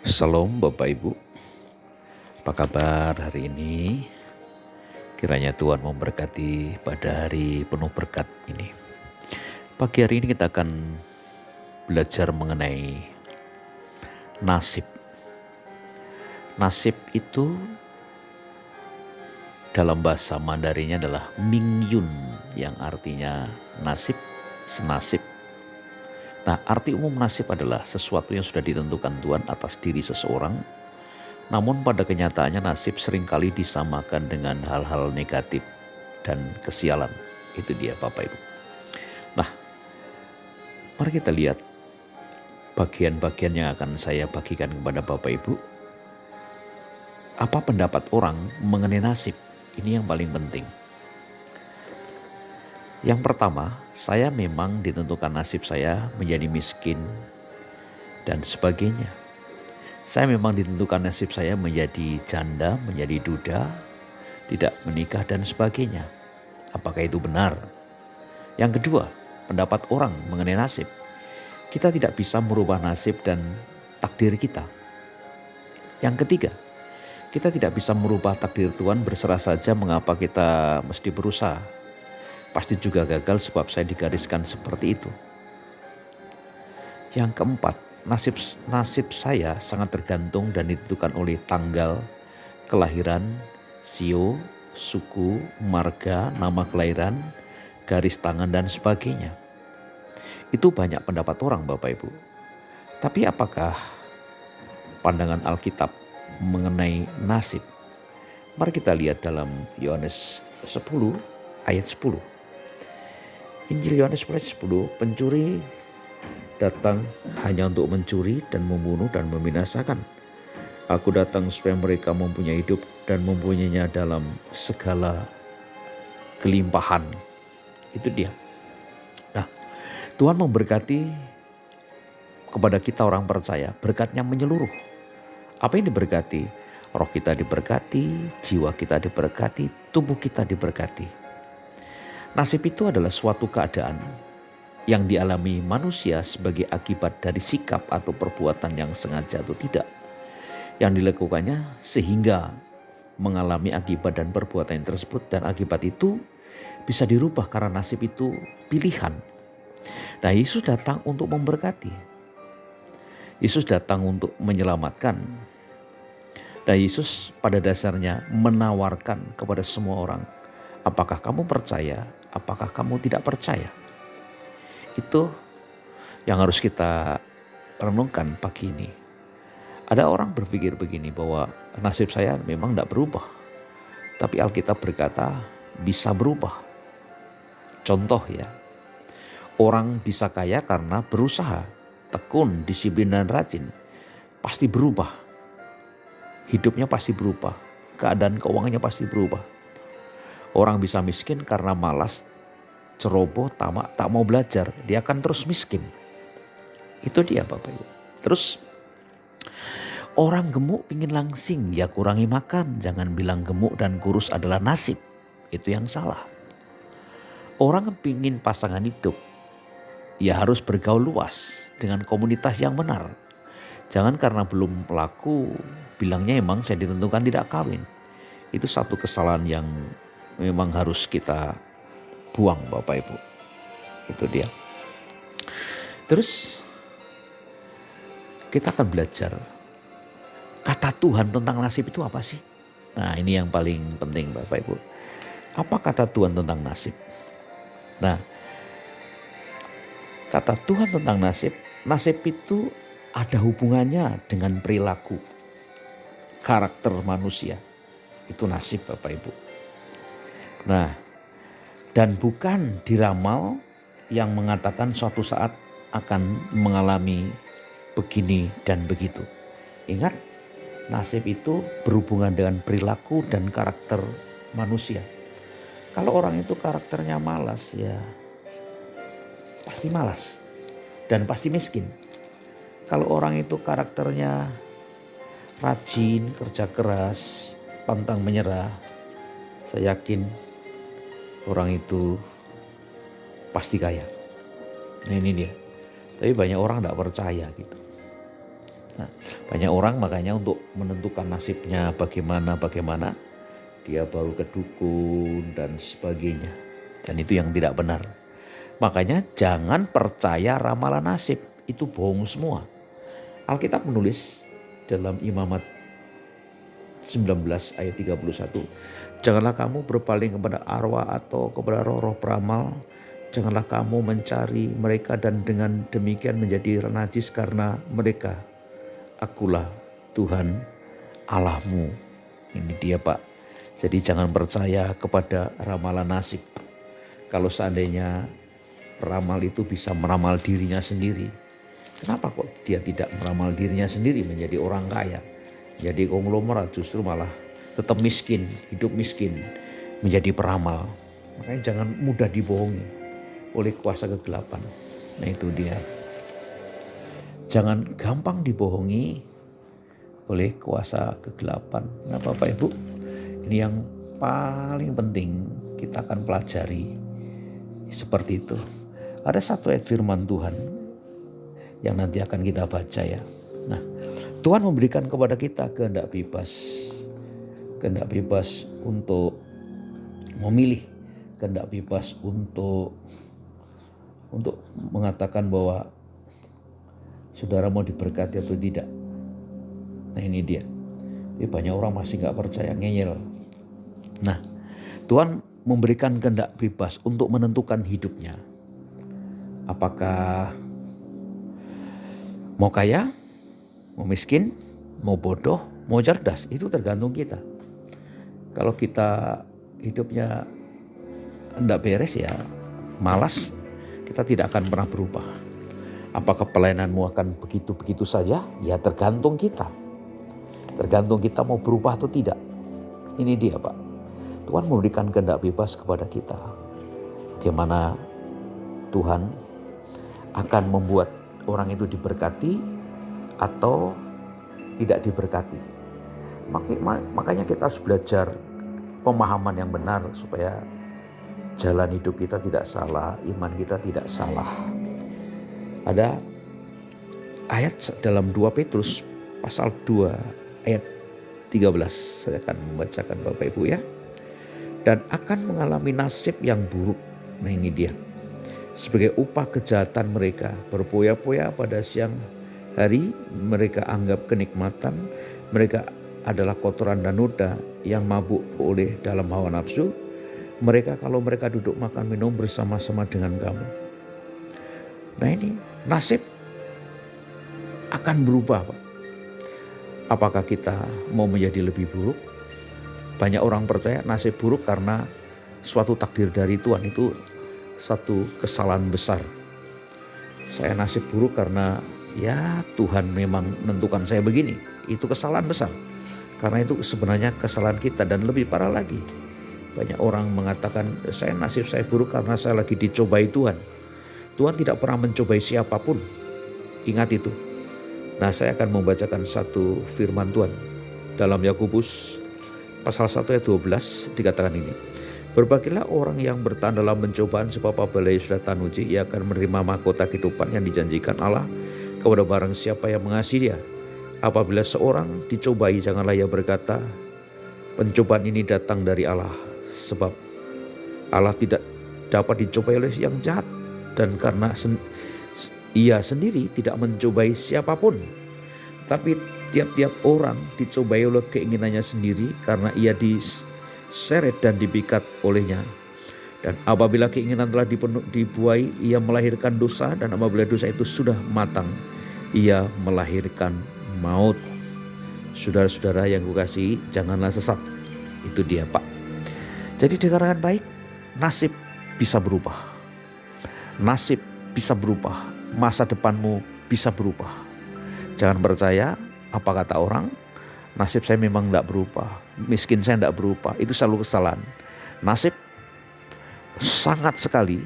Shalom Bapak Ibu, apa kabar hari ini? Kiranya Tuhan memberkati pada hari penuh berkat ini. Pagi hari ini kita akan belajar mengenai nasib. Nasib itu dalam bahasa Mandarinnya adalah Mingyun, yang artinya nasib, senasib. Nah, arti umum nasib adalah sesuatu yang sudah ditentukan Tuhan atas diri seseorang. Namun pada kenyataannya nasib seringkali disamakan dengan hal-hal negatif dan kesialan. Itu dia Bapak Ibu. Nah, mari kita lihat bagian-bagian yang akan saya bagikan kepada Bapak Ibu. Apa pendapat orang mengenai nasib? Ini yang paling penting. Yang pertama, saya memang ditentukan nasib saya menjadi miskin dan sebagainya. Saya memang ditentukan nasib saya menjadi janda, menjadi duda, tidak menikah dan sebagainya. Apakah itu benar? Yang kedua, pendapat orang mengenai nasib. Kita tidak bisa merubah nasib dan takdir kita. Yang ketiga, kita tidak bisa merubah takdir Tuhan, berserah saja mengapa kita mesti berusaha. Pasti juga gagal sebab saya digariskan seperti itu. Yang keempat, nasib saya sangat tergantung dan ditentukan oleh tanggal kelahiran, sio, suku, marga, nama kelahiran, garis tangan dan sebagainya. Itu banyak pendapat orang Bapak Ibu. Tapi apakah pandangan Alkitab mengenai nasib? Mari kita lihat dalam Yohanes 10 ayat 10. Injil Yohanes 10, pencuri datang hanya untuk mencuri dan membunuh dan membinasakan. Aku datang supaya mereka mempunyai hidup dan mempunyainya dalam segala kelimpahan. Itu dia. Nah, Tuhan memberkati kepada kita orang percaya, berkatnya menyeluruh. Apa yang diberkati? Roh kita diberkati, jiwa kita diberkati, tubuh kita diberkati. Nasib itu adalah suatu keadaan yang dialami manusia sebagai akibat dari sikap atau perbuatan yang sengaja atau tidak yang dilakukannya sehingga mengalami akibat dan perbuatan tersebut, dan akibat itu bisa dirubah karena nasib itu pilihan. Nah, Yesus datang untuk memberkati. Yesus datang untuk menyelamatkan. Dan Yesus pada dasarnya menawarkan kepada semua orang, apakah kamu percaya, apakah kamu tidak percaya? Itu yang harus kita renungkan pagi ini. Ada orang berpikir begini, bahwa nasib saya memang tidak berubah. Tapi Alkitab berkata bisa berubah. Contoh ya, orang bisa kaya karena berusaha, tekun, disiplin dan rajin. Pasti berubah. Hidupnya pasti berubah. Keadaan keuangannya pasti berubah. Orang bisa miskin karena malas, ceroboh, tamak, tak mau belajar. Dia akan terus miskin. Itu dia Bapak Ibu. Terus orang gemuk pingin langsing, ya kurangi makan. Jangan bilang gemuk dan kurus adalah nasib. Itu yang salah. Orang pingin pasangan hidup, ya harus bergaul luas dengan komunitas yang benar. Jangan karena belum pelaku bilangnya emang saya ditentukan tidak kawin. Itu satu kesalahan yang memang harus kita buang Bapak Ibu. Itu dia. Terus kita akan belajar kata Tuhan tentang nasib itu apa sih? Nah, ini yang paling penting Bapak Ibu. Apa kata Tuhan tentang nasib? Nah, kata Tuhan tentang nasib, nasib itu ada hubungannya dengan perilaku, karakter manusia. Itu nasib Bapak Ibu. Nah, dan bukan diramal yang mengatakan suatu saat akan mengalami begini dan begitu. Ingat, nasib itu berhubungan dengan perilaku dan karakter manusia. Kalau orang itu karakternya malas, ya pasti malas dan pasti miskin. Kalau orang itu karakternya rajin, kerja keras, pantang menyerah, saya yakin orang itu pasti kaya. Nah, ini dia. Tapi banyak orang tidak percaya gitu. Nah, banyak orang makanya untuk menentukan nasibnya bagaimana, dia baru ke dukun dan sebagainya. Dan itu yang tidak benar. Makanya jangan percaya ramalan nasib, itu bohong semua. Alkitab menulis dalam Imamat 19 ayat 31, janganlah kamu berpaling kepada arwah atau kepada roh-roh peramal, janganlah kamu mencari mereka dan dengan demikian menjadi najis karena mereka. Akulah Tuhan Allahmu. Ini dia Pak. Jadi jangan percaya kepada ramalan nasib. Kalau seandainya peramal itu bisa meramal dirinya sendiri, kenapa kok dia tidak meramal dirinya sendiri menjadi orang kaya? Jadi konglomerat justru malah tetap miskin, hidup miskin, menjadi peramal. Makanya jangan mudah dibohongi oleh kuasa kegelapan. Nah itu dia. Jangan gampang dibohongi oleh kuasa kegelapan. Nah Bapak Ibu, ini yang paling penting kita akan pelajari seperti itu. Ada satu ayat firman Tuhan yang nanti akan kita baca ya. Nah, Tuhan memberikan kepada kita kehendak bebas. Kehendak bebas untuk memilih, kehendak bebas untuk mengatakan bahwa saudara mau diberkati atau tidak. Nah ini dia. Tapi banyak orang masih gak percaya, ngeyel. Nah, Tuhan memberikan kehendak bebas untuk menentukan hidupnya. Apakah mau kaya, mau miskin, mau bodoh, mau cerdas, itu tergantung kita. Kalau kita hidupnya enggak beres ya, malas, kita tidak akan pernah berubah. Apakah pelayananmu akan begitu-begitu saja? Ya tergantung kita. Tergantung kita mau berubah atau tidak. Ini dia Pak. Tuhan memberikan kehendak bebas kepada kita. Bagaimana Tuhan akan membuat orang itu diberkati atau tidak diberkati. Makanya kita harus belajar pemahaman yang benar supaya jalan hidup kita tidak salah, iman kita tidak salah. Ada ayat dalam 2 Petrus pasal 2 ayat 13. Saya akan membacakan Bapak Ibu ya. Dan akan mengalami nasib yang buruk. Nah ini dia. Sebagai upah kejahatan mereka, berpoya-poya pada siang hari, mereka anggap kenikmatan, mereka adalah kotoran dan noda yang mabuk oleh dalam hawa nafsu. Mereka kalau mereka duduk makan minum bersama-sama dengan kamu. Nah ini nasib akan berubah Pak. Apakah kita mau menjadi lebih buruk? Banyak orang percaya nasib buruk karena suatu takdir dari Tuhan, itu satu kesalahan besar. Saya nasib buruk karena ya Tuhan memang menentukan saya begini. Itu kesalahan besar. Karena itu sebenarnya kesalahan kita dan lebih parah lagi. Banyak orang mengatakan saya nasib saya buruk karena saya lagi dicobai Tuhan. Tuhan tidak pernah mencobai siapapun. Ingat itu. Nah saya akan membacakan satu firman Tuhan. Dalam Yakobus pasal 1 ayat 12 dikatakan ini. Berbahagialah orang yang bertahan dalam pencobaan sebab apabila ia sudah tahan uji, ia akan menerima mahkota kehidupan yang dijanjikan Allah kepada barang siapa yang mengasihi dia. Apabila seorang dicobai, janganlah ia berkata, pencobaan ini datang dari Allah. Sebab Allah tidak dapat dicobai oleh yang jahat. Dan karena ia sendiri tidak mencobai siapapun. Tapi tiap-tiap orang dicobai oleh keinginannya sendiri karena ia diseret dan dipikat olehnya. Dan apabila keinginan telah dibuai, ia melahirkan dosa. Dan apabila dosa itu sudah matang, ia melahirkan maut. Saudara-saudara yang kukasihi, janganlah sesat. Itu dia Pak. Jadi dikatakan baik, nasib bisa berubah. Nasib bisa berubah. Masa depanmu bisa berubah. Jangan percaya apa kata orang, nasib saya memang tidak berubah, miskin saya tidak berubah. Itu selalu kesalahan. Nasib sangat sekali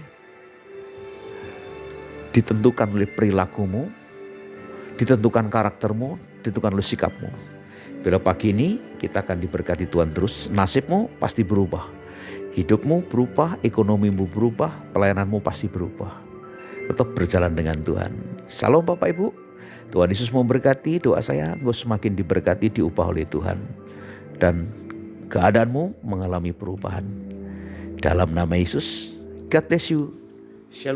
ditentukan oleh perilakumu, ditentukan karaktermu, ditentukan oleh sikapmu. Bila pagi ini kita akan diberkati Tuhan terus, nasibmu pasti berubah. Hidupmu berubah, ekonomimu berubah, pelayananmu pasti berubah. Tetap berjalan dengan Tuhan. Salam Bapak Ibu. Tuhan Yesus memberkati. Doa saya engkau semakin diberkati, diubah oleh Tuhan, dan keadaanmu mengalami perubahan. Dalam nama Yesus, God bless you.